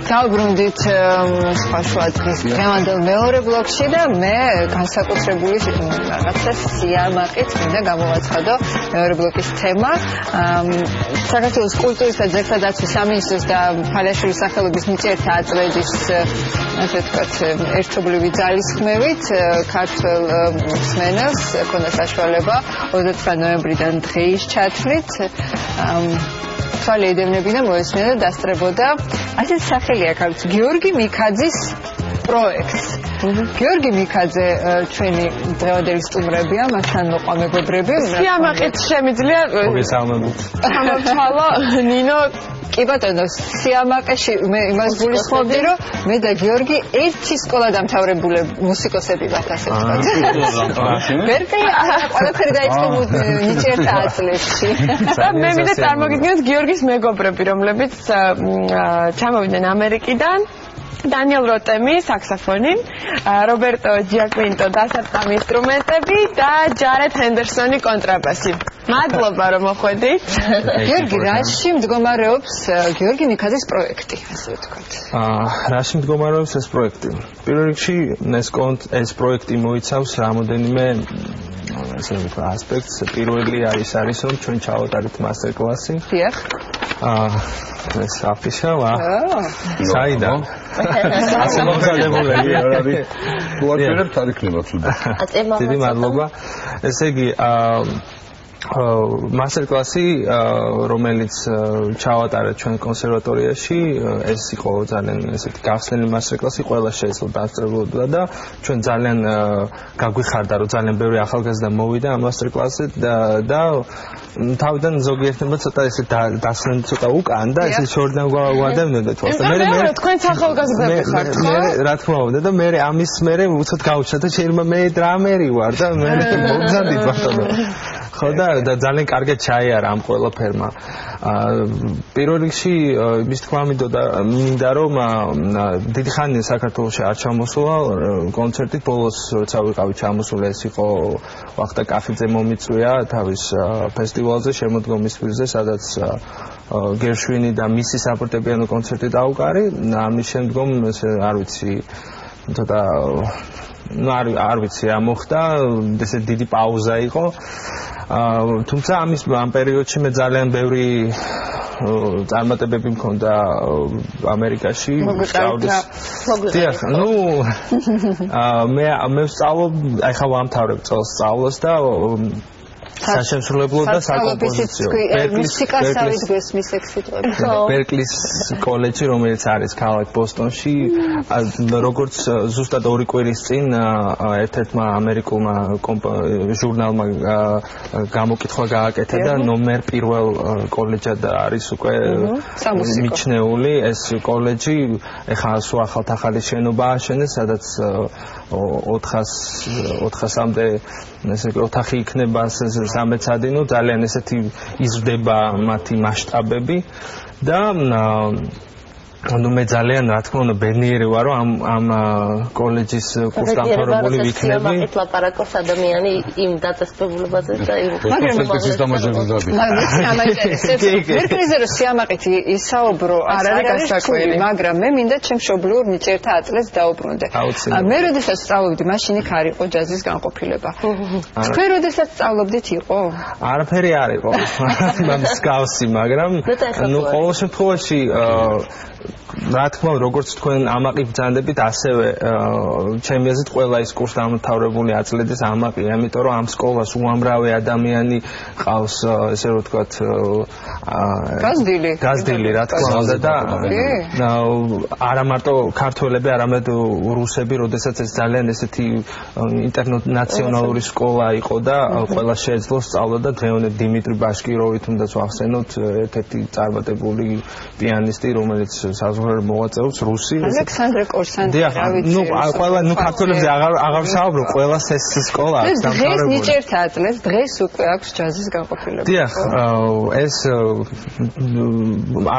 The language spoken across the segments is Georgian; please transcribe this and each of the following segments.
დავბრუნდით სხვა დღის დღევანდელ მეორე ბლოკში და მე განსაკუთრებული რაღაცა სიამაყით მინდა გამოვაცხადო მეორე ბლოკის თემა საქართველოს კულტურის და ძეგლთა დაცვის სამინისტროს და ფალაშურის სახელობის ნიჭიერთა აწმედის ასე ვთქვათ ერთობლივი ძალისხმევით ქართველ მსმენელს ჰქონდა საშუალება 29 ნოემბრიდან დღეის ჩათვლით თვალე ედევნებინა მოესმენა და დასწრებოდა ასეთ სახელი აქვს გიორგი მიქაძის პროექტს. გიორგი მიქაძე ჩვენი დღევანდელი სტუმრებია, მასთან მოყვა მეგობრები. სიამაყით შემიძლია გამოვჩალო ნინო კი ბატონო, სიამაყეში მე იმას გულისხმობდი, რომ მე და გიორგი ერთი სკოლა დამთავრებული მუსიკოსები ვართ ასე ვთქვათ. ბერკლი ყველაფერი დაიწყო ნიჭიერთა აწლებში. მე მინდა წარმოგიდგინოთ გიორგის მეგობრები, რომლებიც ჩამოვიდნენ ამერიკიდან. Daniel Rotemi, saxofoni, Roberto Giaquinto, დასარტყამი ინსტრუმენტები და Jared Hendersoni კონტრაბასი. მადლობა რომ მოხვედით. გიორგი, რაში მდგომარეობს გიორგი მიქაძის პროექტი, ასე ვთქვათ. რაში მდგომარეობს ეს პროექტი? პირველ რიგში ეს პროექტი მოიცავს რამოდენიმე ასე ვთქვათ ასპექტს. პირველი არის რომ ჩვენ ჩავატარეთ მასტერკლასი. დიახ. ეს აფიშალა. საიდან? ასე მოგზაურობები არ არის. გუაკერებთ არ იქნება ცუდი. დიდი მადლობა. ესე იგი მასტერკლასი რომელიც ჩავატარეთ ჩვენ კონსერვატორიაში ეს იყო ძალიან ესეთი გახსნილი მასტერკლასი ყველა შეეძლო დასწრებოდა და ჩვენ ძალიან გაგვიხარდა რომ ძალიან ბევრი ახალგაზრდა მოვიდა ამ მასტერკლასზე და თავიდან ზოგიერთმა ცოტა ესე დასწრენ ცოტა უკან და ესე შორიდან გვადევნოდა თვალს და მე თქვენ ახალგაზრდები ხართ ხო? რა თქმა უნდა და მე ამის მერე უცოდ გავუჩნდა და შეიძლება მე დრამერი ვარ და მე მოგზადით ბატონო ხო და ძალიან კარგად ჩაიარა ამ ყველაფერმა. პირველ რიგში იმის თქვა მინდა რომ დიდი ხანია საქართველოში არ ჩამოსულა კონცერტით ბოლოს როცა ვიყავი ჩამოსული ეს იყო ვახტა კაფიძე მომიწვია თავის ფესტივალზე შემოდგომის პირზე სადაც გერშვინი და მისი საფორტეპიანო კონცერტი დაუკარი ამის შემდგომ არ ვიცი ცოტა არ ვიცი რა მოხდა ესე დიდი პაუზა იყო თუმცა ამ პერიოდში მე ძალიან ბევრი წარმატებები მქონდა ამერიკაში დიახ ნუ მე ვსწავლობ ახლა ვამთავრებ წელს სწავლას და საშემსრულებლო და საკომპოზიციო მუსიკასავით გვესმის ეგ სიტყვები ბერკლის კოლეჯი რომელიც არის ქალაქ ბოსტონში როგორც ზუსტად 2 კვირის წინ ერთ-ერთმა ამერიკულმა ჟურნალმა გამოკითხვა გააკეთა და ნომერ 1 კოლეჯად არის უკვე მიჩნეული ეს კოლეჯი ეხლა სულ ახალი შენობა ააშენეს სადაც 400-მდე ესე ოთახი იქნება სამეცადინო ძალიან ესეთი იზრდება მათი მასშტაბები და ანუ მე ძალიან რა თქმა უნდა ბედნიერი ვარ რომ ამ კოლეჯის კურსდამთავრებული ვიქნები. მაგით ლაპარაკობს ადამიანი იმ დაწესებულებაზე და იმ კონცერტის დამაჯერებლად. მერკრიზე რომ სიამაყით ისაუბრო არ არის გასაკვირი, მაგრამ მე მინდა ჩემ მშობლიურ ნიჭიერთა აწლებს დაუბრუნდე. მე როდესაც სწავლობდი, მაშინ იქ არ იყო ჯაზის განყოფილება. თქვენ როდესაც სწავლობდით იყო? არაფერი არ იყო. მსგავსი, მაგრამ ნუ ყოველ შემთხვევაში რა თქმა უნდა როგორც თქვენ ამაყი ბრძანდებით ასევე ჩემი აზრით ყველა ის კურსდამთავრებული აწლედის ამაყია იმიტომ რომ ამ სკოლას უამრავი ადამიანი ყავს ესე რომ ვთქვათ გაზდილი რა თქმა უნდა და არა მარტო ქართველები არამედ რუსები როდესაც ეს ძალიან ესეთი ინტერნაციონალური სკოლა იყო და ყველა შეეძლო სწავლა და დღევანდელ დიმიტრი ბაშკიროვი თუნდაც ვახსენოთ ერთ-ერთი წარმატებული პიანისტი რომელიც საზღვარგარეთ მოღვაწეობს რუსი ალექსანდრე კორსანტი რა ვიცი ნუ ყველა ნუ ქართველებზე აღარ ვსაუბრობ ყველას ეს სკოლა აქვს დღეს ნიჭიერთა აწლებს დღეს უკვე აქვს ჯაზის განყოფილება დიახ ეს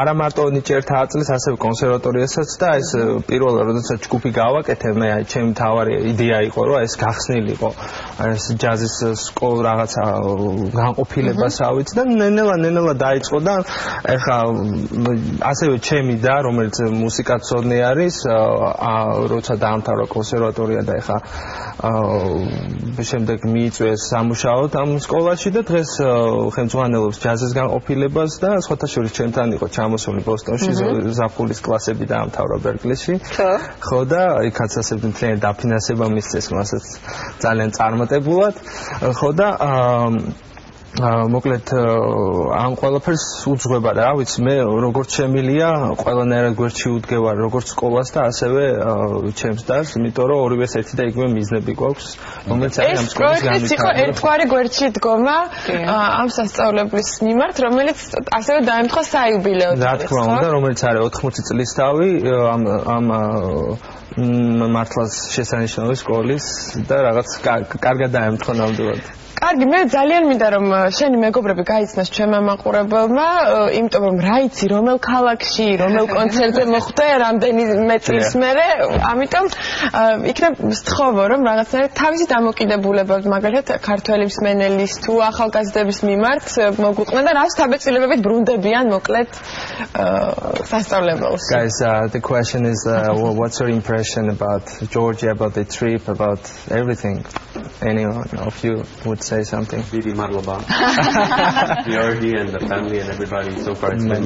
არა მარტო ნიჭიერთა აწლებს ასევე კონსერვატორიასაც და ეს პირველად როდესაც ჯგუფი გავაკეთე მე ჩემი მთავარი იდეა იყო რომ ეს გახსნილიყო ეს ჯაზის სკოლა რაღაცა განყოფილებასავით და ნელა დაიწყო და ეხა ასევე ჩემი და რომ რომელიც მუსიკაცოდნე არის, როცა დაამთავრა კონსერვატორია და ეხა შემდეგ მიიწვიეს სამუშაოდ ამ სკოლაში და დღეს ხელმძღვანელობს ჯაზის განყოფილებას და სხვათა შორის ჩემთან იყო ჩამოსული ბოსტონში ზაფხულის კლასები დაამთავრა ბერკლიში. ხო და იქაც ასე მთლიანი დაფინანსება მისცეს მასაც ძალიან წარმატებულად. ხო და მოკლედ ამ ყველაფერს უძღვება რა ვიცი მე როგორც შემილია ყველანაირად გვერდში უდგევარ როგორც სკოლას და ასევე ჩემს დას იმიტომ რომ ორივეს ერთი და იგივე მიზნები გვაქვს რომელიც არის ამ სკოლის განვითარება. ეს იყო ერთგვარი გვერდში დგომა ამ სასწავლებლის მიმართ რომელიც ასევე დაემთხვა საიუბილეო წელს. რა თქმა უნდა რომელიც არის 80 წლის თავი ამ მართლაც შესანიშნავი სკოლის და რაღაც კარგად დაემთხვა ნამდვილად. კარგი, მე ძალიან მინდა რომ შენი მეგობრები გაიცნოს ჩვენმა მაყურებელმა, იმიტომ რომ რა იცი, რომელ ქალაქში, რომელ კონცერტზე მოხვდე, რამდენიმე წლის მერე, ამიტომ იქნებ სთხოვო რომ რაღაცნაირად თავისი დამოკიდებულებად, მაგალითად ქართველი მსმენელის თუ ახალგაზრდების მიმართ მოგვიყვნენ და რას თავეწილებებით ბრუნდებიან მოკლედ სასწავლებელს. Guys, the question is what's your impression about Georgia, about the trip, about everything? Anyone of you would say something? Didi Marloba. Georgi and the family and everybody. So far it's been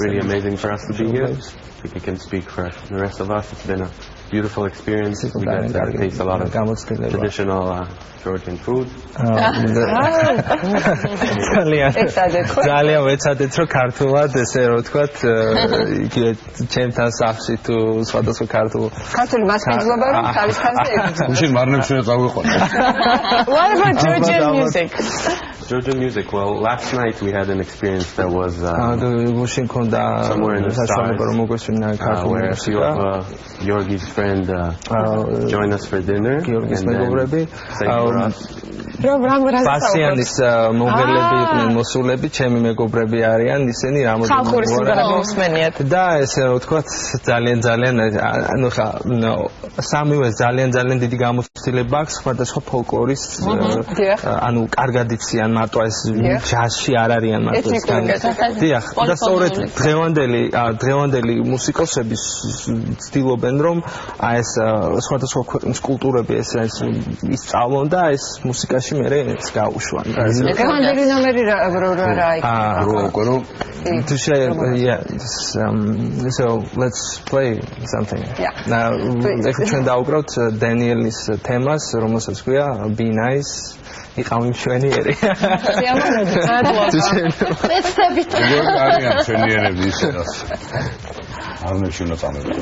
really amazing for us to be here. I think I can speak for the rest of us. It's been a beautiful experience. We got to taste a lot of traditional Georgian food. ძალიან ვეცადეთ რომ ქართულად ესე რომ ვთქვათ იგივე ჩემთან სახში თუ სხვადასხვა ქართული მასპინძლობა რომ თავის ხაზზე ეკუთვნა. უშენ მარნებს შეიძლება წავიყვანო. What about Georgian music? Georgian music. Well, last night we had an experience that was somewhere in the stars, where a few of Georgi's friend joined us for dinner and then sang for us. პასიანის მომღერლები იყვნენ მოსულები, ჩემი მეგობრები არიან, ისინი რამოდენიმე და ესე რომ ვთქვათ ძალიან ანუ ხა სამივე ძალიან დიდი გამოცდილება აქვს სხვადასხვა ფოლკლორის ანუ კარგად იციან მარტო ეს ჯაზში არ არიან მარტო ეს დიახ და სწორედ დღევანდელი მუსიკოსები ცდილობენ რომ აი ეს სხვადასხვა ქვეყნის კულტურები ეს ისწავლონ და ეს მუსიკაში მერე ეს გაუშვან. დღევანდელი ნომერი რა იქნება? So let's play something. Now ჩვენ დავუკრავთ დანიელის თემას, რომელსაც ქვია Be Nice. იყავი მშვენიერი. ეცდებით. არიან მშვენიერები ისედაც. არ მეშინო წამები.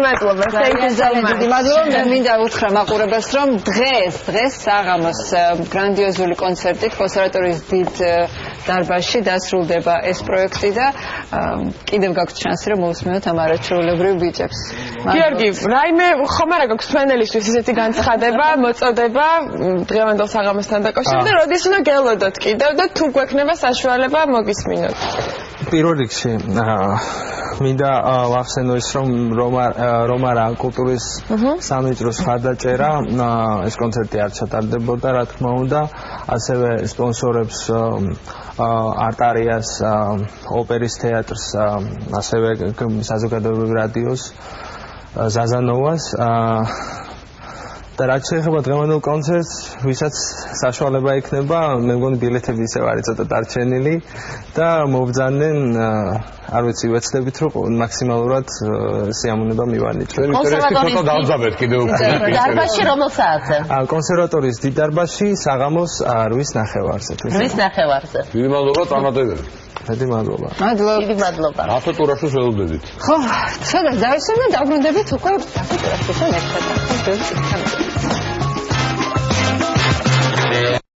მადლობა. დიდი მადლობა. მე მინდა უთხრა მაყურებელს, რომ დღეს საღამოს გრანდიოზული კონცერტით კონსერვატორიის დიდ დარბაზში დასრულდება ეს პროექტი და კიდევ გაქვთ შანსი რომ მოვსმინოთ ამ არაჩვეულებრივ ბიჭებს. გიორგი, რაიმე ხომ არა გაქვს სვენელისთვის ესეთი განცხადება, მოწოდება დღევანდელ საღამოსთან დაკავშირებით და როდის უნდა გელოდოთ კიდევ და თუ გვექნება საშუალება მოგისმინოთ. პირველ რიგში მინდა ვახსენო ის რომ რომარა კულტურის სამინისტროს ხარდაჭერა ეს კონცერტი არ ჩატარდებოდა რა თქმა უნდა ასევე სპონსორებს არტარიას ოპერის თეატრს ასევე საზოგადოებრივ რადიოს ზაზანოვას და რაც შეეხება დღევანდელ კონცერტს, ვისაც საშუალება იქნება, მე მგონი ბილეთები ისევ არის ცოტა დარჩენილი და მოვბრძანენ, არ ვიცი, ვეცდებით რომ მაქსიმალურად სიამოვნება მივანიჭოთ. კონსერვატორიის დავძაბეთ კიდევ უფრო. დარბაზში რომელ საათზე? კონსერვატორიის დიდ დარბაზში საღამოს 8:30-ზე. 8:30-ზე. დიდი მადლობა წარმატებები. დიდი მადლობა. დიდი მადლობა. რატო ტურაშოს ველოდებით? ხო, ცოტა დავისვენ და დაბრუნდებით უკვე ტურაშოსთან ერთად.